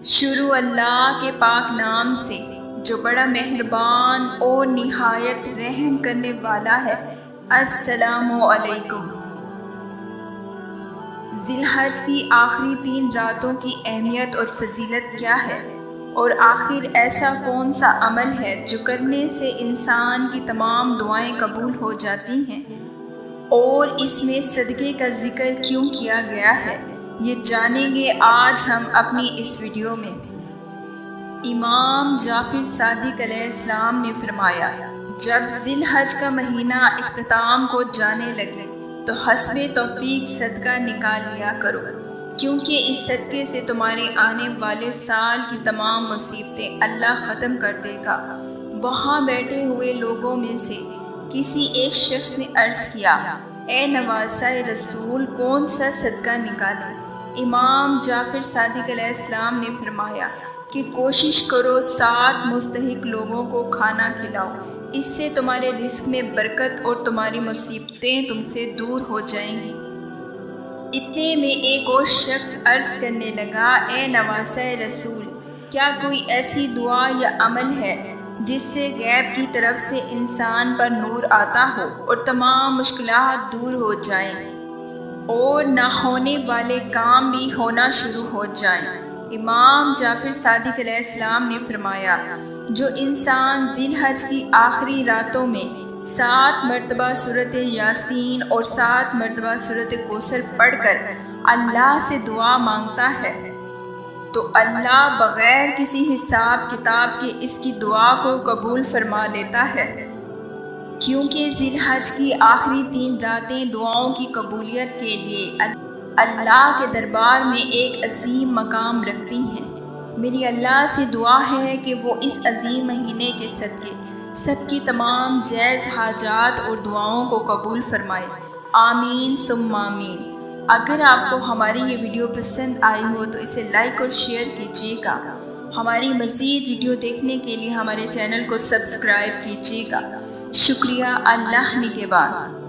شروع اللہ کے پاک نام سے جو بڑا مہربان اور نہایت رحم کرنے والا ہے۔ السلام علیکم۔ ذی الحج کی آخری 3 راتوں کی اہمیت اور فضیلت کیا ہے، اور آخر ایسا کون سا عمل ہے جو کرنے سے انسان کی تمام دعائیں قبول ہو جاتی ہیں، اور اس میں صدقے کا ذکر کیوں کیا گیا ہے، یہ جانیں گے آج ہم اپنی اس ویڈیو میں۔ امام جعفر صادق علیہ السلام نے فرمایا، جب ذی الحج کا مہینہ اختتام کو جانے لگے تو حسب توفیق صدقہ نکال لیا کرو، کیونکہ اس صدقے سے تمہارے آنے والے سال کی تمام مصیبتیں اللہ ختم کر دے گا۔ وہاں بیٹھے ہوئے لوگوں میں سے کسی ایک شخص نے عرض کیا، اے نواسۂ رسول، کون سا صدقہ نکالیں؟ امام جعفر صادق علیہ السلام نے فرمایا کہ کوشش کرو 7 مستحق لوگوں کو کھانا کھلاؤ، اس سے تمہارے رزق میں برکت اور تمہاری مصیبتیں تم سے دور ہو جائیں گی۔ اتنے میں ایک اور شخص عرض کرنے لگا، اے نواسۂ رسول، کیا کوئی ایسی دعا یا عمل ہے جس سے غیب کی طرف سے انسان پر نور آتا ہو اور تمام مشکلات دور ہو جائیں اور نہ ہونے والے کام بھی ہونا شروع ہو جائیں؟ امام جعفر صادق علیہ السلام نے فرمایا، جو انسان ذی الحج کی آخری راتوں میں 7 مرتبہ سورۃ یاسین اور 7 مرتبہ سورۃ کوثر پڑھ کر اللہ سے دعا مانگتا ہے تو اللہ بغیر کسی حساب کتاب کے اس کی دعا کو قبول فرما لیتا ہے، کیونکہ ذی الحج کی آخری 3 راتیں دعاؤں کی قبولیت کے لیے اللہ کے دربار میں ایک عظیم مقام رکھتی ہیں۔ میری اللہ سے دعا ہے کہ وہ اس عظیم مہینے کے صدقے سب کی تمام جائز حاجات اور دعاؤں کو قبول فرمائے، آمین ثم آمین۔ اگر آپ کو ہماری یہ ویڈیو پسند آئی ہو تو اسے لائک اور شیئر کیجیے گا۔ ہماری مزید ویڈیو دیکھنے کے لیے ہمارے چینل کو سبسکرائب کیجیے گا۔ شکریہ۔ اللہ نگہبان۔